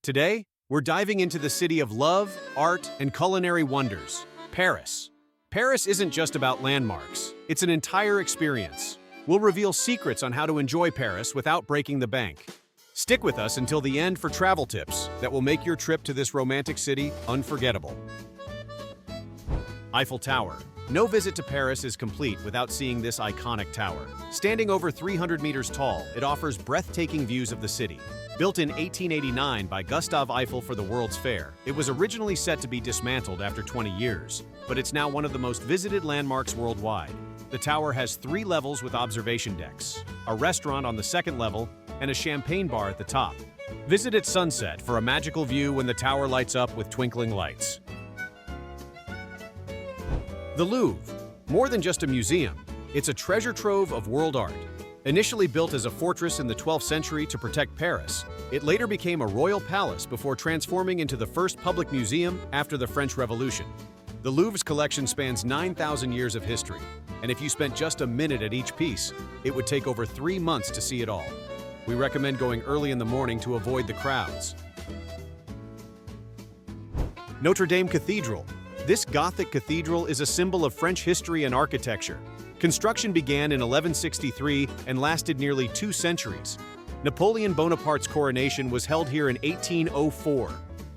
Today, we're diving into the city of love, art, and culinary wonders, Paris. Paris isn't just about landmarks, it's an entire experience. We'll reveal secrets on how to enjoy Paris without breaking the bank. Stick with us until the end for travel tips that will make your trip to this romantic city unforgettable. Eiffel Tower. No visit to Paris is complete without seeing this iconic tower. Standing over 300 meters tall, it offers breathtaking views of the city. Built in 1889 by Gustave Eiffel for the World's Fair, it was originally set to be dismantled after 20 years, but it's now one of the most visited landmarks worldwide. The tower has 3 levels with observation decks, a restaurant on the second level, and a champagne bar at the top. Visit at sunset for a magical view when the tower lights up with twinkling lights. The Louvre. More than just a museum, it's a treasure trove of world art. Initially built as a fortress in the 12th century to protect Paris, it later became a royal palace before transforming into the first public museum after the French Revolution. The Louvre's collection spans 9,000 years of history, and if you spent just a minute at each piece, it would take over 3 months to see it all. We recommend going early in the morning to avoid the crowds. Notre-Dame Cathedral. This Gothic cathedral is a symbol of French history and architecture. Construction began in 1163 and lasted nearly 2 centuries. Napoleon Bonaparte's coronation was held here in 1804.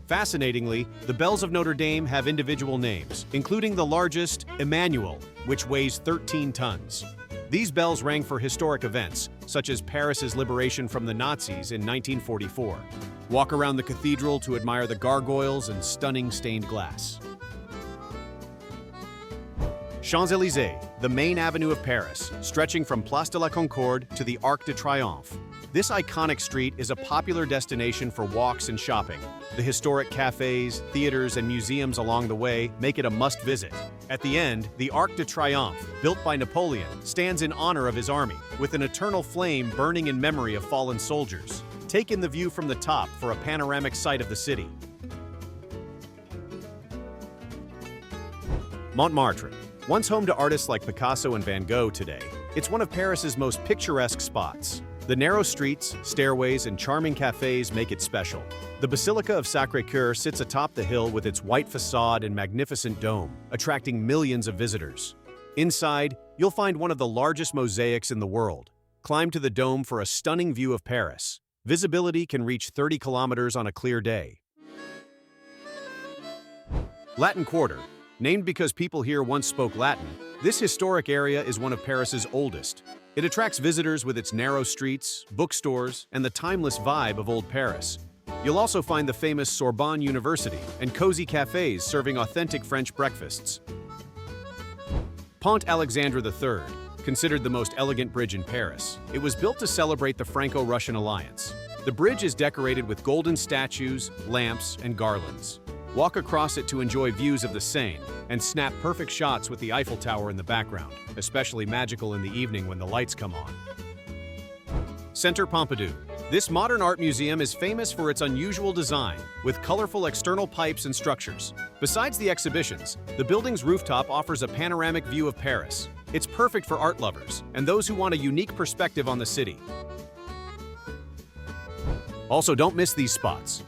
Fascinatingly, the bells of Notre Dame have individual names, including the largest, Emmanuel, which weighs 13 tons. These bells rang for historic events, such as Paris's liberation from the Nazis in 1944. Walk around the cathedral to admire the gargoyles and stunning stained glass. Champs-Élysées, the main avenue of Paris, stretching from Place de la Concorde to the Arc de Triomphe. This iconic street is a popular destination for walks and shopping. The historic cafes, theaters, and museums along the way make it a must-visit. At the end, the Arc de Triomphe, built by Napoleon, stands in honor of his army, with an eternal flame burning in memory of fallen soldiers. Take in the view from the top for a panoramic sight of the city. Montmartre. Once home to artists like Picasso and Van Gogh today, it's one of Paris's most picturesque spots. The narrow streets, stairways, and charming cafes make it special. The Basilica of Sacré-Cœur sits atop the hill with its white facade and magnificent dome, attracting millions of visitors. Inside, you'll find one of the largest mosaics in the world. Climb to the dome for a stunning view of Paris. Visibility can reach 30 kilometers on a clear day. Latin Quarter. Named because people here once spoke Latin, this historic area is one of Paris's oldest. It attracts visitors with its narrow streets, bookstores, and the timeless vibe of Old Paris. You'll also find the famous Sorbonne University and cozy cafes serving authentic French breakfasts. Pont Alexandre III, considered the most elegant bridge in Paris. It was built to celebrate the Franco-Russian alliance. The bridge is decorated with golden statues, lamps, and garlands. Walk across it to enjoy views of the Seine and snap perfect shots with the Eiffel Tower in the background, especially magical in the evening when the lights come on. Centre Pompidou. This modern art museum is famous for its unusual design, with colorful external pipes and structures. Besides the exhibitions, the building's rooftop offers a panoramic view of Paris. It's perfect for art lovers and those who want a unique perspective on the city. Also, don't miss these spots.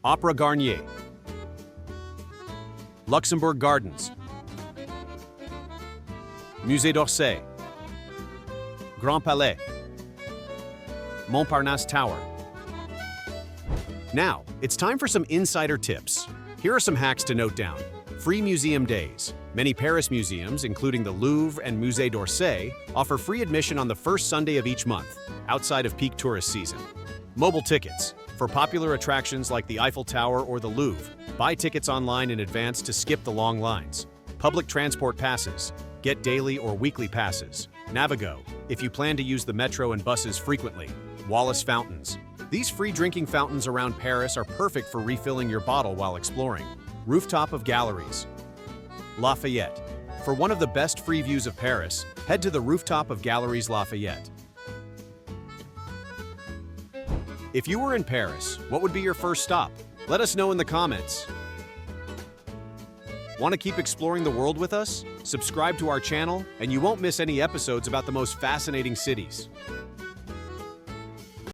Opera Garnier, Luxembourg Gardens, Musée d'Orsay, Grand Palais, Montparnasse Tower. Now, it's time for some insider tips. Here are some hacks to note down. Free museum days. Many Paris museums, including the Louvre and Musée d'Orsay, offer free admission on the first Sunday of each month, outside of peak tourist season. Mobile tickets. For popular attractions like the Eiffel Tower or the Louvre, buy tickets online in advance to skip the long lines. Public transport passes. Get daily or weekly passes. Navigo, if you plan to use the metro and buses frequently. Wallace Fountains. These free drinking fountains around Paris are perfect for refilling your bottle while exploring. Rooftop of Galeries Lafayette. For one of the best free views of Paris, head to the rooftop of Galeries Lafayette. If you were in Paris, what would be your first stop? Let us know in the comments. Want to keep exploring the world with us? Subscribe to our channel, and you won't miss any episodes about the most fascinating cities.